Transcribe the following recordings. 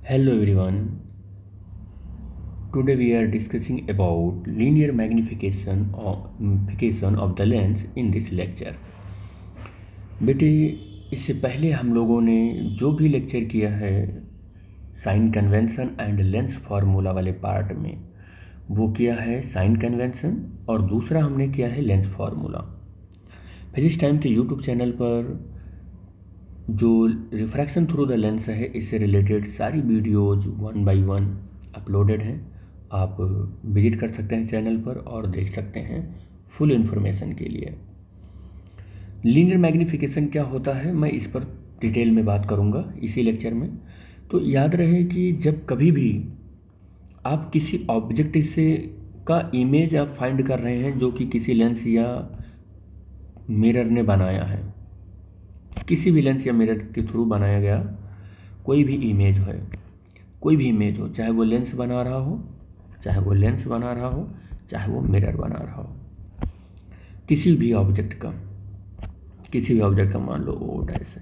Hello everyone. Today we are discussing about linear magnification of the lens in this lecture. बेटे इससे पहले हम लोगों ने जो भी लेक्चर किया है sign convention and lens formula वाले पार्ट में वो किया है साइन कन्वेंशन और दूसरा हमने किया है लेंस फार्मूला। फिजिक्स टाइम के यूट्यूब चैनल पर जो रिफ्रैक्शन थ्रू द लेंस है इससे रिलेटेड सारी वीडियोज़ 1 बाय 1 अपलोडेड हैं। आप विजिट कर सकते हैं चैनल पर और देख सकते हैं फुल इन्फॉर्मेशन के लिए। लीनियर मैग्नीफिकेशन क्या होता है मैं इस पर डिटेल में बात करूंगा इसी लेक्चर में। तो याद रहे कि जब कभी भी आप किसी ऑब्जेक्ट से का इमेज आप फाइंड कर रहे हैं जो कि किसी लेंस या मिरर ने बनाया है, किसी भी लेंस या मिरर के थ्रू बनाया गया कोई भी इमेज है, कोई भी इमेज हो, चाहे वो लेंस बना रहा हो, चाहे वो लेंस बना रहा हो, चाहे वो मिरर बना रहा हो, किसी भी ऑब्जेक्ट का मान लो वो ऐसे,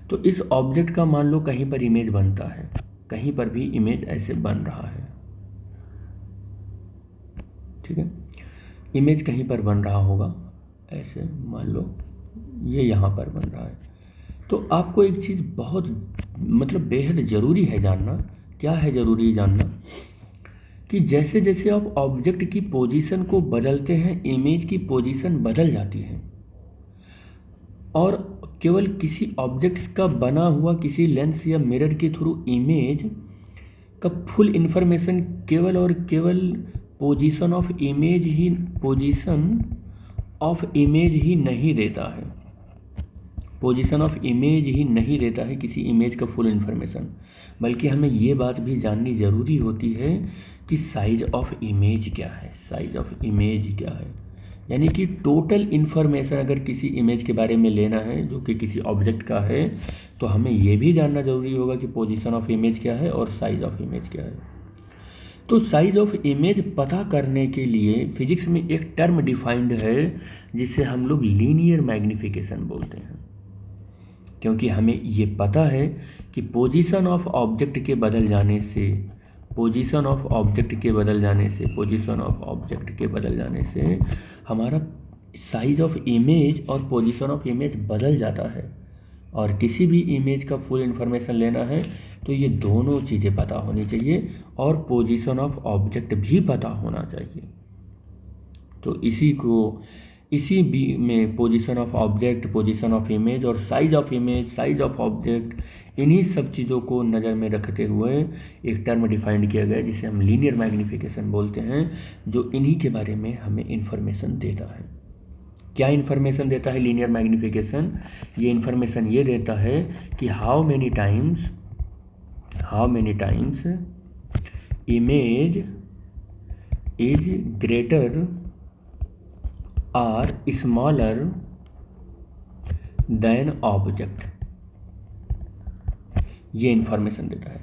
तो इस ऑब्जेक्ट का मान लो कहीं पर इमेज बनता है, कहीं पर भी इमेज ऐसे बन रहा है, ठीक है। इमेज कहीं पर बन रहा होगा ऐसे, मान लो ये यहाँ पर बन रहा है। तो आपको एक चीज़ बहुत बेहद ज़रूरी है जानना। क्या है ज़रूरी जानना कि जैसे जैसे आप ऑब्जेक्ट की पोजीशन को बदलते हैं इमेज की पोजीशन बदल जाती है और केवल किसी ऑब्जेक्ट का बना हुआ किसी लेंस या मिरर के थ्रू इमेज का फुल इंफॉर्मेशन केवल और केवल पोजीशन ऑफ इमेज ही नहीं देता है, पोजीशन ऑफ इमेज ही नहीं देता है किसी इमेज का फुल इन्फॉर्मेशन, बल्कि हमें ये बात भी जाननी ज़रूरी होती है कि साइज ऑफ इमेज क्या है, साइज ऑफ इमेज क्या है। यानी कि टोटल इन्फॉर्मेशन अगर किसी इमेज के बारे में लेना है जो कि किसी ऑब्जेक्ट का है तो हमें ये भी जानना ज़रूरी होगा कि पोजीशन ऑफ इमेज क्या है और साइज ऑफ इमेज क्या है। तो साइज ऑफ इमेज पता करने के लिए फिजिक्स में एक टर्म डिफाइंड है जिसे हम लोग लीनियर मैग्नीफिकेशन बोलते हैं, क्योंकि हमें ये पता है कि पोजीशन ऑफ ऑब्जेक्ट के बदल जाने से हमारा साइज ऑफ इमेज और पोजीशन ऑफ इमेज बदल जाता है। और किसी भी इमेज का फुल इंफॉर्मेशन लेना है तो ये दोनों चीज़ें पता होनी चाहिए और पोजीशन ऑफ ऑब्जेक्ट भी पता होना चाहिए। तो इसी भी में position of object, position of image और size of image, size of object, इन्हीं सब चीज़ों को नज़र में रखते हुए एक टर्म डिफाइंड किया गया जिसे हम लीनियर मैग्नीफिकेशन बोलते हैं, जो इन्हीं के बारे में हमें इन्फॉर्मेशन देता है। क्या इन्फॉर्मेशन देता है लीनियर मैग्नीफिकेशन? ये इन्फॉर्मेशन ये देता है कि how many times image is greater or smaller than object. ये इन्फॉर्मेशन देता है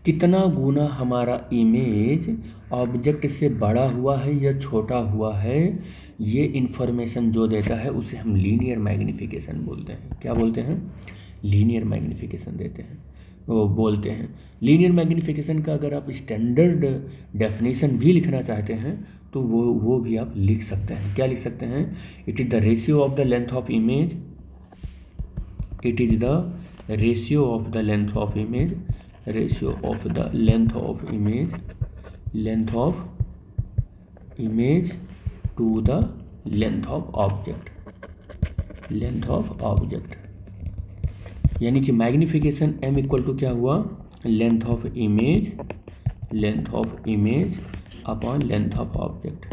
कितना गुना हमारा इमेज ऑब्जेक्ट से बड़ा हुआ है या छोटा हुआ है। ये इन्फॉर्मेशन जो देता है उसे हम लीनियर मैग्नीफिकेशन बोलते हैं। क्या बोलते हैं? लीनियर मैग्नीफिकेशन देते हैं, वो बोलते हैं। लीनियर मैग्नीफिकेशन का अगर आप स्टैंडर्ड डेफिनेशन भी लिखना चाहते हैं तो वो भी आप लिख सकते हैं। क्या लिख सकते हैं? It is the ratio of the length of image, it is the ratio of the length of image, ratio of the length of image to the length of object. यानी कि मैग्नीफिकेशन m इक्वल टू क्या हुआ? Length of image upon length of object.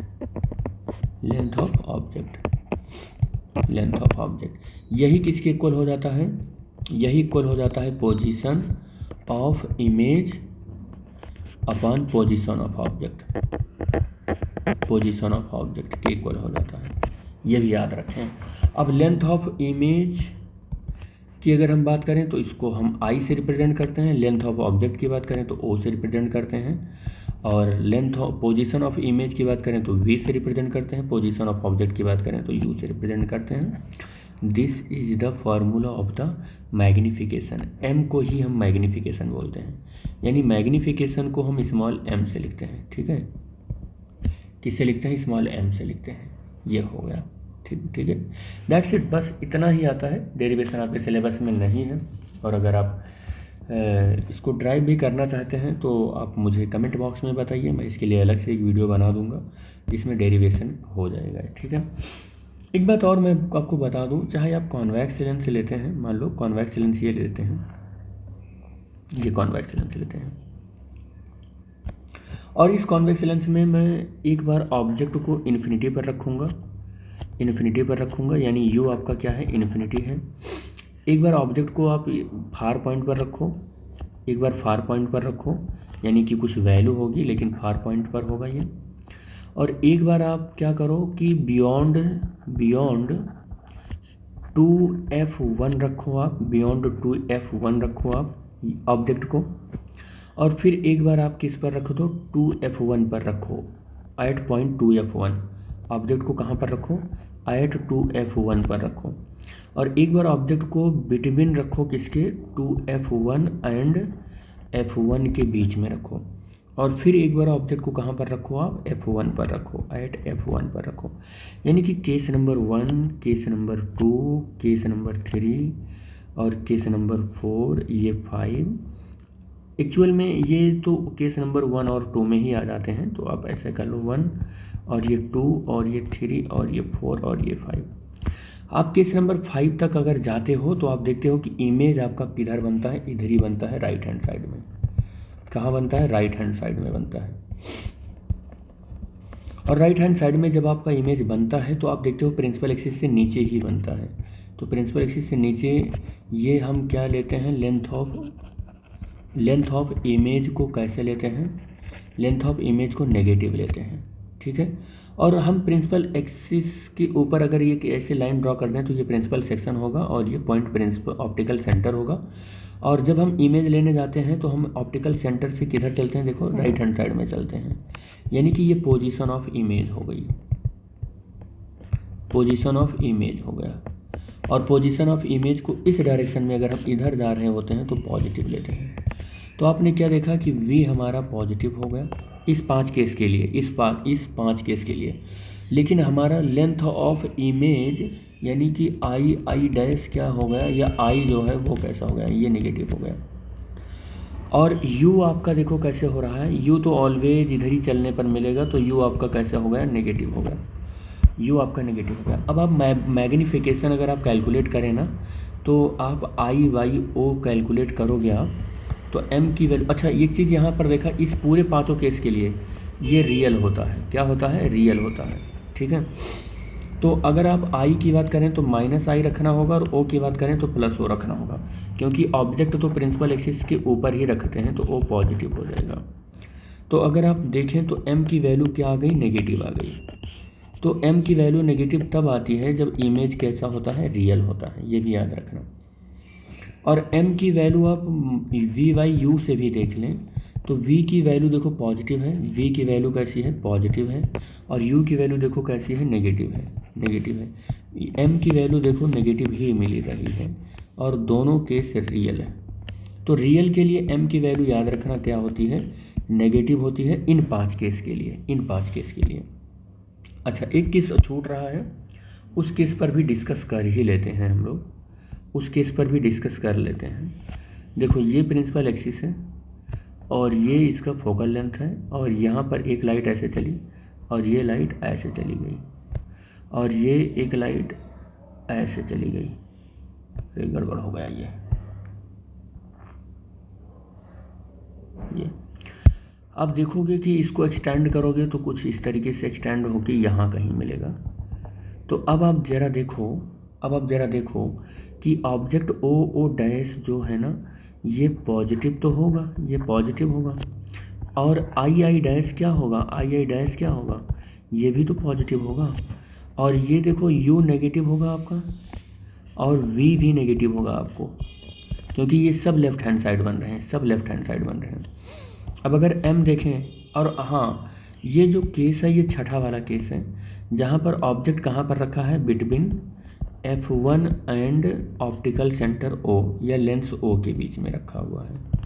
यही किसके equal हो जाता है? यही इक्वल हो जाता है position of image upon position of object के इक्वल हो जाता है। ये भी याद रखें। अब लेंथ ऑफ इमेज की अगर हम बात करें तो इसको हम I से रिप्रेजेंट करते हैं, लेंथ ऑफ ऑब्जेक्ट की बात करें तो O से रिप्रेजेंट करते हैं, और length of position of image की बात करें तो V से रिप्रेजेंट करते हैं, पोजीशन ऑफ ऑब्जेक्ट की बात करें तो U से रिप्रेजेंट करते हैं। This is the formula of the magnification. M को ही हम मैग्निफिकेशन बोलते हैं, यानी मैग्निफिकेशन को हम स्मॉल एम से लिखते हैं। ठीक है, किससे लिखते हैं? स्मॉल एम से लिखते हैं। ये हो गया। ठीक है, दैट्स इट। बस इतना ही आता है। डेरिवेशन आपके सिलेबस में नहीं है, और अगर आप इसको ड्राइव भी करना चाहते हैं तो आप मुझे कमेंट बॉक्स में बताइए, मैं इसके लिए अलग से एक वीडियो बना दूंगा जिसमें डेरिवेशन हो जाएगा। ठीक है, एक बात और मैं आपको बता दूं, चाहे आप कॉन्वेक्स लेंस लेते हैं, मान लो कॉन्वेक्स लेंस ये लेते हैं, ये कॉन्वेक्स लेंस लेते हैं, और इस कॉन्वेक्स लेंस में मैं एक बार ऑब्जेक्ट को इन्फिनिटी पर रखूँगा, इन्फिनिटी पर रखूँगा, यानी यू आपका क्या है? इन्फिनिटी है। एक बार ऑब्जेक्ट को आप फार पॉइंट पर रखो, एक बार फार पॉइंट पर रखो, यानी कि कुछ वैल्यू होगी लेकिन फार पॉइंट पर होगा ये। और एक बार आप क्या करो कि बियॉन्ड 2f1 रखो आप, बियॉन्ड 2f1 रखो आप ऑब्जेक्ट को, और फिर एक बार आप किस पर रखो? तो 2f1 पर रखो, एट पॉइंट 2f1। ऑब्जेक्ट को कहाँ पर रखो? एट 2f1 पर रखो। और एक बार ऑब्जेक्ट को बिटवीन रखो, किसके? 2f1 एंड f1 के बीच में रखो। और फिर एक बार ऑब्जेक्ट को कहाँ पर रखो? आप f1 पर रखो, एट f1 पर रखो। यानी कि case number 1, case number 2, case number 3 और केस नंबर 4, ये 5। एक्चुअल में ये तो केस नंबर 1 और 2 में ही आ जाते हैं, तो आप ऐसे कर लो 1 और ये 2 और ये 3 और ये 4 और ये 5। आप केस नंबर 5 तक अगर जाते हो तो आप देखते हो कि इमेज आपका किधर बनता है? इधर ही बनता है, राइट हैंड साइड में। कहाँ बनता है? राइट हैंड साइड में बनता है। और राइट हैंड साइड में जब आपका इमेज बनता है तो आप देखते हो प्रिंसिपल एक्सिस से नीचे ही बनता है। तो प्रिंसिपल एक्सिस से नीचे ये हम क्या लेते हैं? लेंथ ऑफ इमेज को कैसे लेते हैं? लेंथ ऑफ इमेज को नेगेटिव लेते हैं। ठीक है, और हम प्रिंसिपल एक्सिस के ऊपर अगर ये ऐसे लाइन ड्रॉ कर दें तो ये प्रिंसिपल सेक्शन होगा और ये पॉइंट प्रिंसिपल ऑप्टिकल सेंटर होगा। और जब हम इमेज लेने जाते हैं तो हम ऑप्टिकल सेंटर से किधर चलते हैं? देखो राइट हैंड साइड में चलते हैं, यानी कि ये पोजीशन ऑफ इमेज हो गई, पोजीशन ऑफ इमेज हो गया। और पोजीशन ऑफ इमेज को इस डायरेक्शन में अगर हम इधर जा रहे होते हैं तो पॉजिटिव लेते हैं। तो आपने क्या देखा कि v हमारा पॉजिटिव हो गया इस 5 केस के लिए, इस 5 केस के लिए। लेकिन हमारा लेंथ ऑफ इमेज यानी कि आई डैश क्या हो गया, या आई जो है वो कैसा हो गया? ये नेगेटिव हो गया। और u आपका देखो कैसे हो रहा है, u तो ऑलवेज इधर ही चलने पर मिलेगा, तो u आपका कैसे हो गया? नेगेटिव हो गया, u आपका नेगेटिव हो गया। अब आप मैग्निफिकेशन अगर आप कैलकुलेट करें ना, तो आप आई वाई ओ कैलकुलेट करोगे आप, तो m की वैल्यू, अच्छा एक चीज़ यहाँ पर देखा, इस पूरे 5 केस के लिए ये रियल होता है। क्या होता है? रियल होता है। ठीक है, तो अगर आप i की बात करें तो -i रखना होगा, और o की बात करें तो +o रखना होगा, क्योंकि ऑब्जेक्ट तो प्रिंसिपल एक्सिस के ऊपर ही रखते हैं, तो o पॉजिटिव हो जाएगा। तो अगर आप देखें तो m की वैल्यू क्या आ गई? नेगेटिव आ गई। तो m की वैल्यू नेगेटिव तब आती है जब इमेज कैसा होता है? रियल होता है, ये भी याद रखना। और m की वैल्यू आप v/u से भी देख लें तो v की वैल्यू देखो पॉजिटिव है, v की वैल्यू कैसी है? पॉजिटिव है। और u की वैल्यू देखो कैसी है? नेगेटिव है, नेगेटिव है। m की वैल्यू देखो नेगेटिव ही मिल रही है, और दोनों केस रियल है। तो रियल के लिए m की वैल्यू याद रखना क्या होती है? नेगेटिव होती है, इन 5 केस के लिए, इन 5 केस के लिए। अच्छा, एक केस छूट रहा है, उस केस पर भी डिस्कस कर ही लेते हैं हम लोग, उस केस पर भी डिस्कस कर लेते हैं। देखो ये प्रिंसिपल एक्सिस है और ये इसका फोकल लेंथ है, और यहाँ पर एक लाइट ऐसे चली और ये लाइट ऐसे चली गई, और ये एक लाइट ऐसे चली गई, तो गड़बड़ हो गया ये। अब देखोगे कि इसको एक्सटेंड करोगे तो कुछ इस तरीके से एक्सटेंड होके यहाँ कहीं मिलेगा। तो अब आप ज़रा देखो कि ऑब्जेक्ट ओ डैश जो है ना, ये पॉजिटिव तो होगा, ये पॉजिटिव होगा, और आई डैश क्या होगा? आई डैश क्या होगा? ये भी तो पॉजिटिव होगा। और ये देखो यू नेगेटिव होगा आपका, और वी भी नेगेटिव होगा आपको, क्योंकि ये सब लेफ्ट हैंड साइड बन रहे हैं, सब लेफ्ट हैंड साइड बन रहे हैं। अब अगर एम देखें, और हाँ ये जो केस है ये छठा वाला केस है, जहाँ पर ऑब्जेक्ट कहाँ पर रखा है? Between F1 and optical centre O या लेंस O के बीच में रखा हुआ है।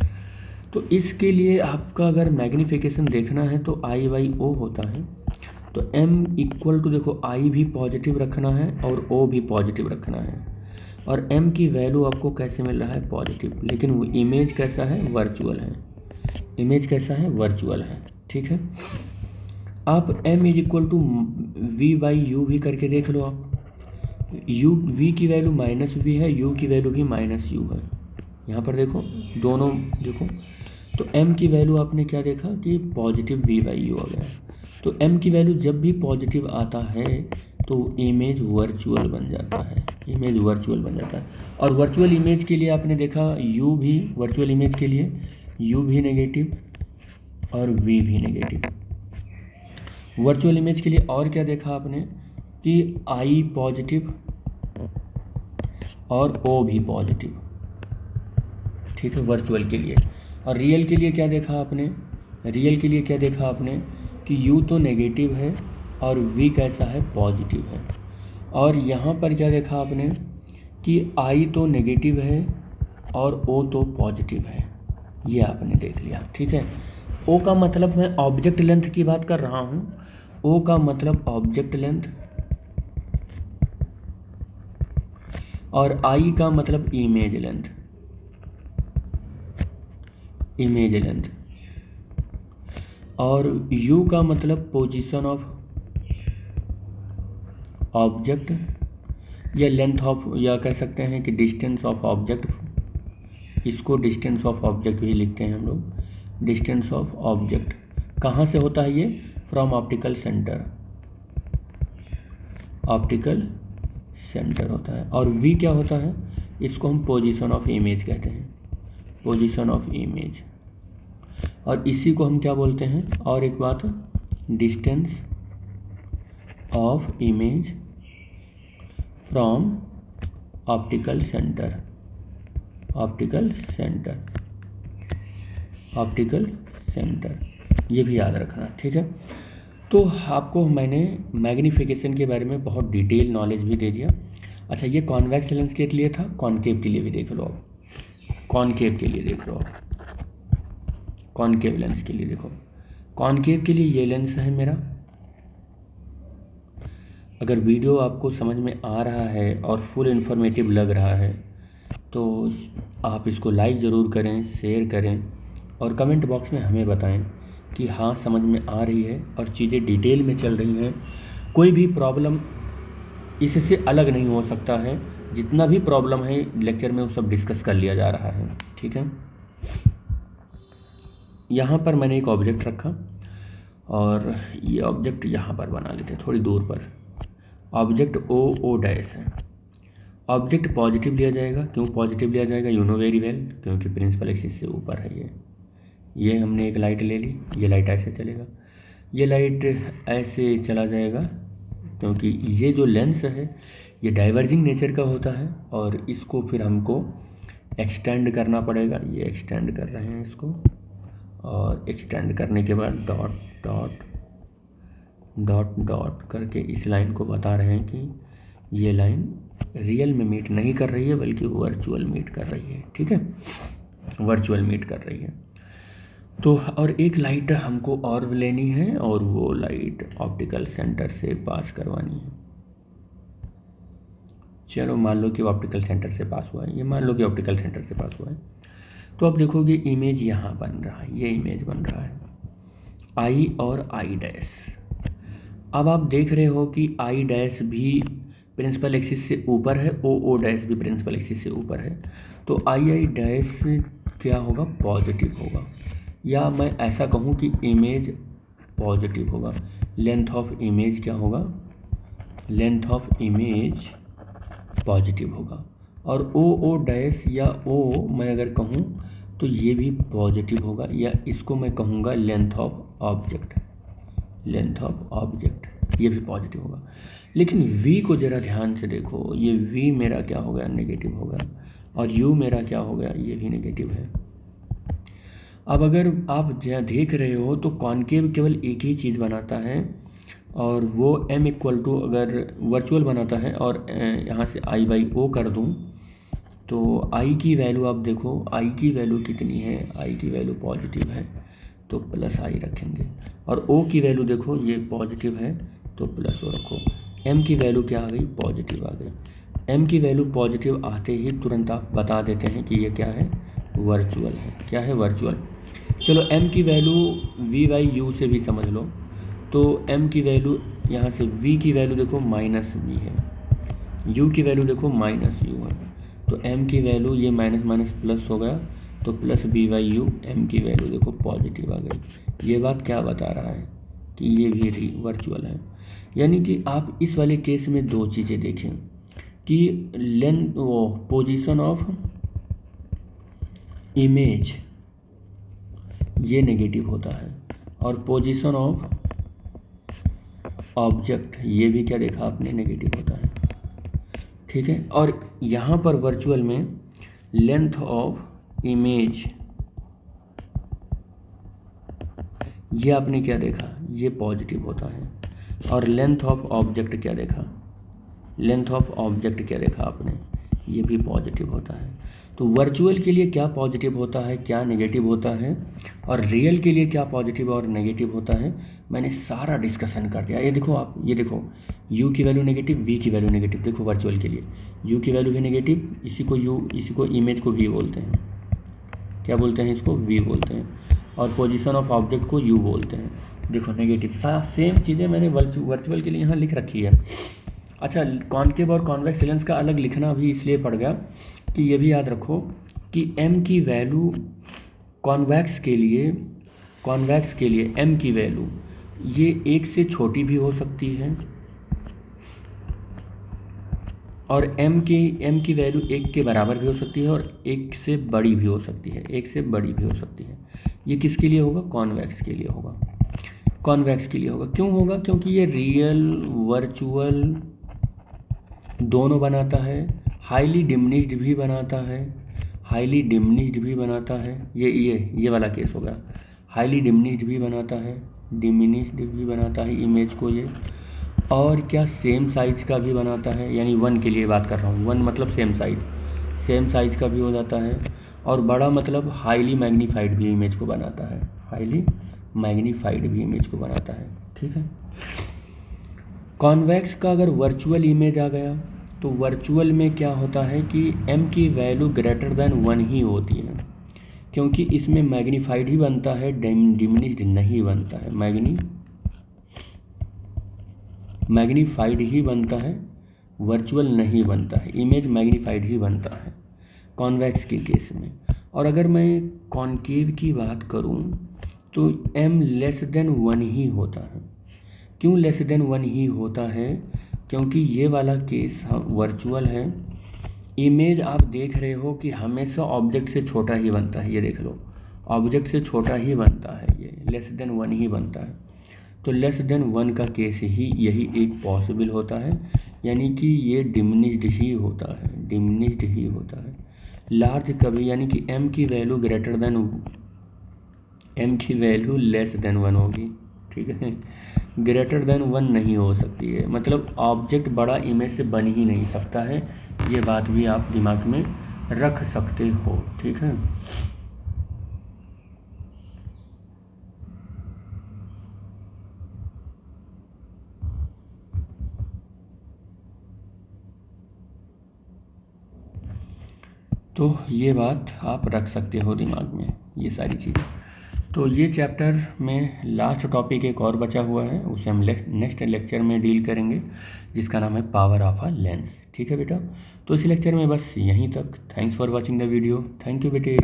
तो इसके लिए आपका अगर मैग्नीफिकेशन देखना है तो I/O होता है। तो M इक्वल टू देखो I भी पॉजिटिव रखना है और O भी पॉजिटिव रखना है, और M की वैल्यू आपको कैसे मिल रहा है? पॉजिटिव। लेकिन वो इमेज कैसा है? वर्चुअल है। इमेज कैसा है? वर्चुअल है। ठीक है, आप M is equal to V/U भी करके देख लो आप। V की वैल्यू -V है, U की वैल्यू भी -U है। यहाँ पर देखो, दोनों देखो, तो M की वैल्यू आपने क्या देखा कि पॉजिटिव V/U आ गया। तो M की वैल्यू जब भी पॉजिटिव आता है तो इमेज वर्चुअल बन जाता है, इमेज वर्चुअल बन जाता है। और वर्चुअल इमेज के लिए आपने देखा U भी, वर्चुअल इमेज के लिए U भी नेगेटिव और V भी नेगेटिव। वर्चुअल इमेज के लिए और क्या देखा आपने कि I पॉजिटिव और O भी पॉजिटिव। ठीक है, वर्चुअल के लिए। और रियल के लिए क्या देखा आपने? रियल के लिए क्या देखा आपने कि U तो नेगेटिव है और V कैसा है? पॉजिटिव है। और यहाँ पर क्या देखा आपने कि I तो नेगेटिव है और O तो पॉजिटिव है। ये आपने देख लिया। ठीक है, O का मतलब मैं ऑब्जेक्ट लेंथ की बात कर रहा हूँ। O का मतलब ऑब्जेक्ट लेंथ और I का मतलब इमेज लेंथ, इमेज लेंथ। और U का मतलब पोजीशन ऑफ ऑब्जेक्ट या लेंथ ऑफ, या कह सकते हैं कि डिस्टेंस ऑफ ऑब्जेक्ट। इसको डिस्टेंस ऑफ ऑब्जेक्ट भी लिखते हैं हम लोग। डिस्टेंस ऑफ ऑब्जेक्ट कहाँ से होता है? ये from optical centre, optical centre होता है। और V क्या होता है? इसको हम पोजीशन ऑफ इमेज कहते हैं, पोजीशन ऑफ इमेज। और इसी को हम क्या बोलते हैं? और एक बात, distance of image from optical centre, optical centre, optical centre. ये भी याद रखना। ठीक है, तो आपको मैंने मैग्नीफिकेशन के बारे में बहुत डिटेल नॉलेज भी दे दिया। अच्छा, ये कॉन्वेक्स लेंस के लिए था, कॉनकेव के लिए भी देख लो आप। कॉनकेव के लिए देख लो आप, कॉनकेव लेंस के लिए देखो। कॉनकेव के लिए ये लेंस है मेरा। अगर वीडियो आपको समझ में आ रहा है और फुल इन्फॉर्मेटिव लग रहा है तो आप इसको लाइक ज़रूर करें, शेयर करें और कमेंट बॉक्स में हमें बताएं कि हाँ समझ में आ रही है और चीज़ें डिटेल में चल रही हैं। कोई भी प्रॉब्लम इससे अलग नहीं हो सकता है। जितना भी प्रॉब्लम है लेक्चर में वो सब डिस्कस कर लिया जा रहा है। ठीक है, यहाँ पर मैंने एक ऑब्जेक्ट रखा और ये ऑब्जेक्ट यहाँ पर बना लेते हैं थोड़ी दूर पर। ऑब्जेक्ट O डैश है। ऑब्जेक्ट पॉजिटिव लिया जाएगा। क्यों पॉजिटिव लिया जाएगा? यू नो वेरी वेल, क्योंकि प्रिंसिपल एक्सिस से ऊपर है ये हमने एक लाइट ले ली। ये लाइट ऐसे चलेगा, ये लाइट ऐसे चला जाएगा, क्योंकि ये जो लेंस है ये डाइवर्जिंग नेचर का होता है और इसको फिर हमको एक्सटेंड करना पड़ेगा। ये एक्सटेंड कर रहे हैं इसको, और एक्सटेंड करने के बाद डॉट डॉट डॉट डॉट करके इस लाइन को बता रहे हैं कि ये लाइन रियल में मीट नहीं कर रही है बल्कि वर्चुअल मीट कर रही है। ठीक है, वर्चुअल मीट कर रही है। तो और एक लाइट हमको और लेनी है और वो लाइट ऑप्टिकल सेंटर से पास करवानी है। चलो मान लो कि ऑप्टिकल सेंटर से पास हुआ है, ये मान लो कि ऑप्टिकल सेंटर से पास हुआ है। तो अब देखोगे इमेज यहाँ बन रहा है, ये इमेज बन रहा है I और I डैश। अब आप देख रहे हो कि I डैश भी प्रिंसिपल एक्सिस से ऊपर है, O डैश भी प्रिंसिपल एक्सिस से ऊपर है। तो I डैश क्या होगा? पॉजिटिव होगा। या मैं ऐसा कहूँ कि इमेज पॉजिटिव होगा। लेंथ ऑफ इमेज क्या होगा? लेंथ ऑफ इमेज पॉजिटिव होगा। और O डैश या O मैं अगर कहूँ तो ये भी पॉजिटिव होगा, या इसको मैं कहूँगा length of object, length of object, ये भी पॉजिटिव होगा। लेकिन V को ज़रा ध्यान से देखो, ये V मेरा क्या हो गया? नेगेटिव हो गया। और U मेरा क्या हो गया? ये भी नेगेटिव है। अब अगर आप देख रहे हो तो कॉनकेव केवल एक ही चीज़ बनाता है, और वो m इक्वल टू अगर वर्चुअल बनाता है और यहाँ से i बाई ओ कर दूँ तो i की वैल्यू आप देखो, i की वैल्यू कितनी है, i की वैल्यू पॉजिटिव है तो प्लस i रखेंगे, और o की वैल्यू देखो ये पॉजिटिव है तो प्लस o रखो। m की वैल्यू क्या आ गई, पॉजिटिव आ गई। m की वैल्यू पॉजिटिव आते ही तुरंत आप बता देते हैं कि ये क्या है, वर्चुअल है। क्या है, वर्चुअल। चलो m की वैल्यू v बाई यू से भी समझ लो, तो m की वैल्यू यहाँ से v की वैल्यू देखो माइनस v है, u की वैल्यू देखो माइनस u है, तो m की वैल्यू ये माइनस माइनस प्लस हो गया तो plus b by you, m की वैल्यू देखो पॉजिटिव आ गई। ये बात क्या बता रहा है कि ये भी वर्चुअल है। यानी कि आप इस वाले केस में दो चीज़ें देखें कि लेंथ वो पोजीशन ऑफ इमेज ये नेगेटिव होता है और पोजीशन ऑफ ऑब्जेक्ट ये भी क्या देखा आपने, नेगेटिव होता है। ठीक है, और यहाँ पर वर्चुअल में लेंथ ऑफ इमेज ये आपने क्या देखा, ये पॉजिटिव होता है, और लेंथ ऑफ ऑब्जेक्ट क्या देखा, लेंथ ऑफ ऑब्जेक्ट क्या देखा आपने, ये भी पॉजिटिव होता है। तो वर्चुअल के लिए क्या पॉजिटिव होता है, क्या नेगेटिव होता है, और रियल के लिए क्या पॉजिटिव और नेगेटिव होता है, मैंने सारा डिस्कशन कर दिया। ये देखो आप, ये देखो u की वैल्यू नेगेटिव, v की वैल्यू नेगेटिव। देखो वर्चुअल के लिए u की वैल्यू भी नेगेटिव, इसी को u, इसी को इमेज को v बोलते हैं, क्या बोलते हैं इसको, v बोलते हैं, और पोजीशन ऑफ ऑब्जेक्ट को u बोलते हैं। देखो नेगेटिव, सेम चीज़ें मैंने वर्चुअल के लिए यहाँ लिख रखी है। अच्छा, कॉन्केव और कॉन्वेक्स लेंस का अलग लिखना भी इसलिए पड़ गया कि ये भी याद रखो कि m की वैल्यू कॉन्वेक्स के लिए m की वैल्यू ये एक से छोटी भी हो सकती है, और m की वैल्यू एक के बराबर भी हो सकती है, और एक से बड़ी भी हो सकती है, एक से बड़ी भी हो सकती है। ये किसके लिए होगा, कॉन्वेक्स के लिए होगा, कॉन्वेक्स के लिए होगा। क्यों होगा, क्योंकि ये रियल वर्चुअल दोनों बनाता है, हाईली डिमिनिश्ड भी बनाता है, हाईली डिमिनिश्ड भी बनाता है। ये वाला केस होगा, हाईली डिमिनिश्ड भी बनाता है, डिमिनिश्ड भी बनाता है इमेज को ये, और क्या सेम साइज का भी बनाता है, यानी 1 के लिए बात कर रहा हूँ, 1 मतलब सेम साइज का भी हो जाता है, और बड़ा मतलब हाईली मैग्नीफाइड भी इमेज को बनाता है, हाईली मैग्नीफाइड भी इमेज को बनाता है। ठीक है, कॉन्वेक्स का अगर वर्चुअल इमेज आ गया तो वर्चुअल में क्या होता है कि m की वैल्यू ग्रेटर देन 1 ही होती है, क्योंकि इसमें मैग्नीफाइड ही बनता है, डिमिनिश्ड नहीं बनता है, मैग्नीफाइड ही बनता है, वर्चुअल नहीं बनता है, इमेज मैग्नीफाइड ही बनता है कॉन्वेक्स के केस में। और अगर मैं कॉन्केव की बात करूं तो m लेस देन 1 ही होता है। क्यों लेस देन 1 ही होता है, क्योंकि ये वाला केस वर्चुअल है, इमेज आप देख रहे हो कि हमेशा ऑब्जेक्ट से छोटा ही बनता है, ये देख लो ऑब्जेक्ट से छोटा ही बनता है, ये लेस देन 1 ही बनता है। तो लेस देन 1 का केस ही यही एक पॉसिबल होता है, यानी कि ये डिमिनिश्ड ही होता है, डिमिनिश्ड ही होता है। लार्ज कभी, यानी कि m की वैल्यू ग्रेटर देन, m की वैल्यू लेस देन 1 होगी। ठीक है, ग्रेटर देन 1 नहीं हो सकती है, मतलब ऑब्जेक्ट बड़ा इमेज से बन ही नहीं सकता है। ये बात भी आप दिमाग में रख सकते हो। ठीक है, तो ये बात आप रख सकते हो दिमाग में, ये सारी चीज़ें। तो ये चैप्टर में लास्ट टॉपिक एक और बचा हुआ है, उसे हम नेक्स्ट लेक्चर में डील करेंगे, जिसका नाम है पावर ऑफ अ लेंस। ठीक है बेटा, तो इस लेक्चर में बस यहीं तक। Thanks for watching the video. Thank you बेटे।